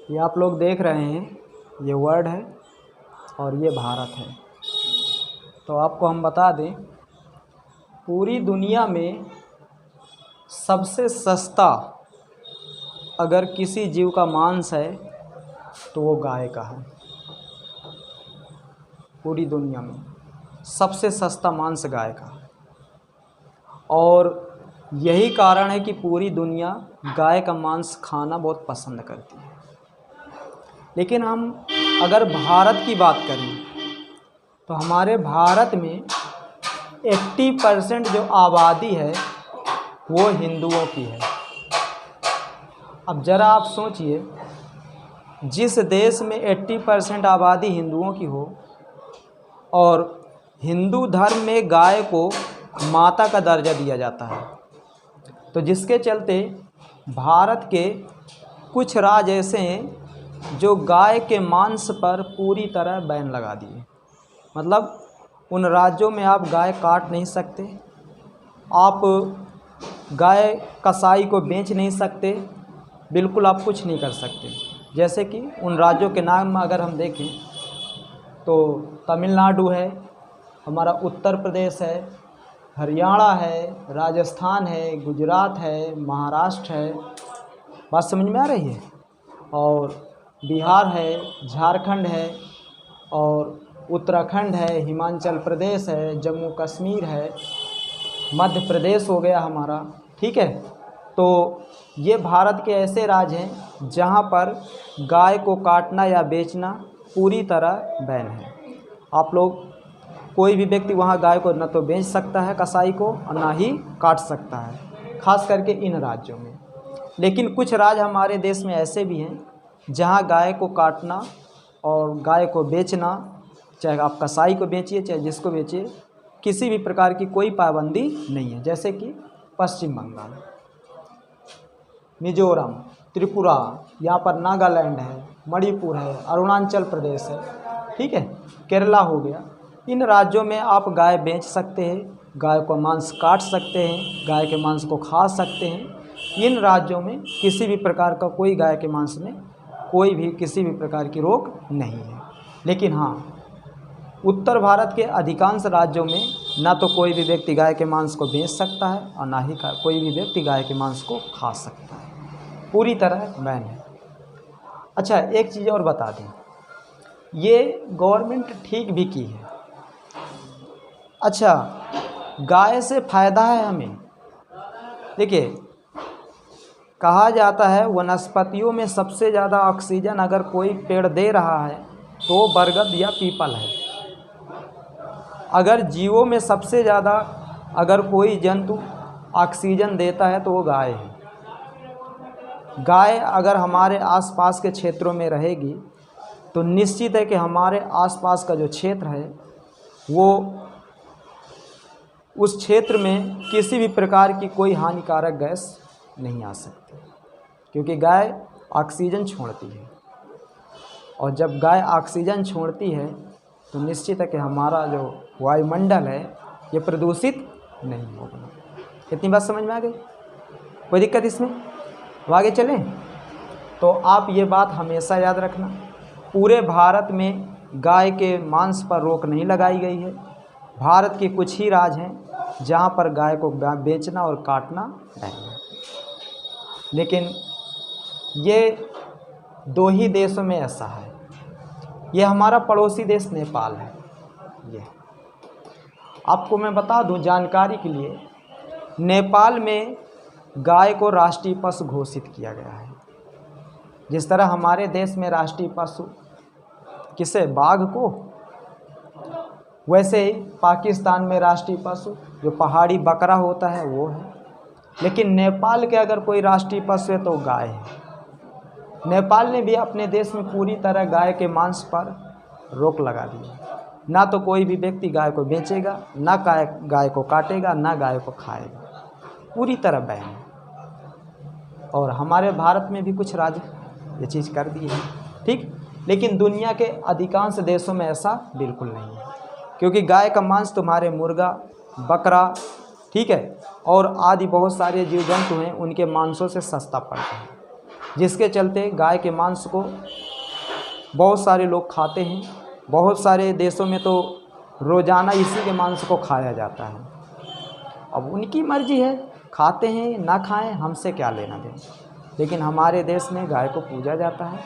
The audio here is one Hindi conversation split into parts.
ये आप लोग देख रहे हैं, ये वर्ल्ड है और ये भारत है। तो आपको हम बता दें, पूरी दुनिया में सबसे सस्ता अगर किसी जीव का मांस है तो वो गाय का है। पूरी दुनिया में सबसे सस्ता मांस गाय का है और यही कारण है कि पूरी दुनिया गाय का मांस खाना बहुत पसंद करती है। लेकिन हम अगर भारत की बात करें तो हमारे भारत में 80% जो आबादी है वो हिंदुओं की है। अब ज़रा आप सोचिए, जिस देश में 80% आबादी हिंदुओं की हो और हिंदू धर्म में गाय को माता का दर्जा दिया जाता है, तो जिसके चलते भारत के कुछ राज्य ऐसे हैं जो गाय के मांस पर पूरी तरह बैन लगा दिए। मतलब उन राज्यों में आप गाय काट नहीं सकते, आप गाय कसाई को बेच नहीं सकते, बिल्कुल आप कुछ नहीं कर सकते। जैसे कि उन राज्यों के नाम अगर हम देखें तो तमिलनाडु है, हमारा उत्तर प्रदेश है, हरियाणा है, राजस्थान है, गुजरात है, महाराष्ट्र है, बात समझ में आ रही है, और बिहार है, झारखंड है, और उत्तराखंड है, हिमाचल प्रदेश है, जम्मू कश्मीर है, मध्य प्रदेश हो गया हमारा, ठीक है। तो ये भारत के ऐसे राज्य हैं जहाँ पर गाय को काटना या बेचना पूरी तरह बैन है। आप लोग, कोई भी व्यक्ति वहाँ गाय को न तो बेच सकता है कसाई को और ना ही काट सकता है, खास करके इन राज्यों में। लेकिन कुछ राज्य हमारे देश में ऐसे भी हैं जहाँ गाय को काटना और गाय को बेचना, चाहे आप कसाई को बेचिए चाहे जिसको बेचिए, किसी भी प्रकार की कोई पाबंदी नहीं है। जैसे कि पश्चिम बंगाल, मिजोरम, त्रिपुरा, यहाँ पर नागालैंड है, मणिपुर है, अरुणाचल प्रदेश है, ठीक है, केरला हो गया। इन राज्यों में आप गाय बेच सकते हैं, गाय को मांस काट सकते हैं, गाय के मांस को खा सकते हैं। इन राज्यों में किसी भी प्रकार का कोई गाय के मांस में कोई भी किसी भी प्रकार की रोक नहीं है। लेकिन हाँ, उत्तर भारत के अधिकांश राज्यों में ना तो कोई भी व्यक्ति गाय के मांस को बेच सकता है और ना ही कोई भी व्यक्ति गाय के मांस को खा सकता है, पूरी तरह बैन है। अच्छा, एक चीज़ और बता दें, ये गवर्नमेंट ठीक भी की है। अच्छा, गाय से फ़ायदा है हमें। देखिए, कहा जाता है वनस्पतियों में सबसे ज़्यादा ऑक्सीजन अगर कोई पेड़ दे रहा है तो बरगद या पीपल है। अगर जीवों में सबसे ज़्यादा अगर कोई जंतु ऑक्सीजन देता है तो वो गाय है। गाय अगर हमारे आसपास के क्षेत्रों में रहेगी तो निश्चित है कि हमारे आसपास का जो क्षेत्र है वो उस क्षेत्र में किसी भी प्रकार की कोई हानिकारक गैस नहीं आ सकती, क्योंकि गाय ऑक्सीजन छोड़ती है। और जब गाय ऑक्सीजन छोड़ती है तो निश्चित है कि हमारा जो वायुमंडल है ये प्रदूषित नहीं होगा। इतनी बात समझ में आ गई? कोई दिक्कत इसमें? अब आगे चलें। तो आप ये बात हमेशा याद रखना, पूरे भारत में गाय के मांस पर रोक नहीं लगाई गई है। भारत के कुछ ही राज्य हैं जहाँ पर गाय को बेचना और काटना नहीं है। लेकिन ये 2 ही देशों में ऐसा है। ये हमारा पड़ोसी देश नेपाल है। ये आपको मैं बता दूं जानकारी के लिए, नेपाल में गाय को राष्ट्रीय पशु घोषित किया गया है। जिस तरह हमारे देश में राष्ट्रीय पशु किसे, बाघ को, वैसे ही पाकिस्तान में राष्ट्रीय पशु जो पहाड़ी बकरा होता है वो है। लेकिन नेपाल के अगर कोई राष्ट्रीय पशु है तो गाय है। नेपाल ने भी अपने देश में पूरी तरह गाय के मांस पर रोक लगा दी है। ना तो कोई भी व्यक्ति गाय को बेचेगा, ना गाय को काटेगा, ना गाय को खाएगा, पूरी तरह बैन है। और हमारे भारत में भी कुछ राज्य ये चीज़ कर दी है, ठीक। लेकिन दुनिया के अधिकांश देशों में ऐसा बिल्कुल नहीं है, क्योंकि गाय का मांस तुम्हारे मुर्गा, बकरा, ठीक है, और आदि बहुत सारे जीव जंतु हैं उनके मांसों से सस्ता पड़ता है। जिसके चलते गाय के मांस को बहुत सारे लोग खाते हैं। बहुत सारे देशों में तो रोज़ाना इसी के मांस को खाया जाता है। अब उनकी मर्जी है, खाते हैं ना खाएं, हमसे क्या लेना देना। लेकिन हमारे देश में गाय को पूजा जाता है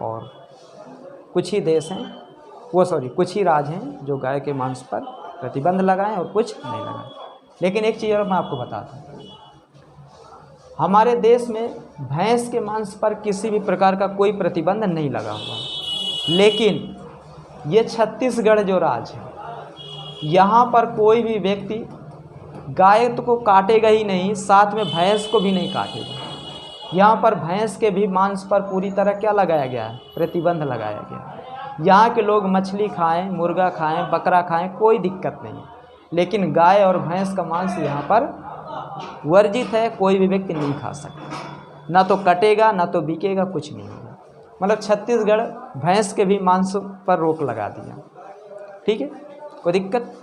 और कुछ ही देश हैं, कुछ ही राज्य हैं जो गाय के मांस पर प्रतिबंध लगाएं और कुछ नहीं लगाएं। लेकिन एक चीज़ और मैं आपको बताता हूँ, हमारे देश में भैंस के मांस पर किसी भी प्रकार का कोई प्रतिबंध नहीं लगा हुआ। लेकिन ये छत्तीसगढ़ जो राज्य है, यहाँ पर कोई भी व्यक्ति गाय को काटेगा ही नहीं, साथ में भैंस को भी नहीं काटेगा। यहाँ पर भैंस के भी मांस पर पूरी तरह क्या लगाया गया है? प्रतिबंध लगाया गया है। यहाँ के लोग मछली खाएं, मुर्गा खाएं, बकरा खाएं, कोई दिक्कत नहीं। लेकिन गाय और भैंस का मांस यहाँ पर वर्जित है, कोई भी व्यक्ति नहीं खा सकता। ना तो कटेगा, ना तो बिकेगा, कुछ नहीं होगा। मतलब छत्तीसगढ़ भैंस के भी मांस पर रोक लगा दिया। ठीक है, कोई दिक्कत?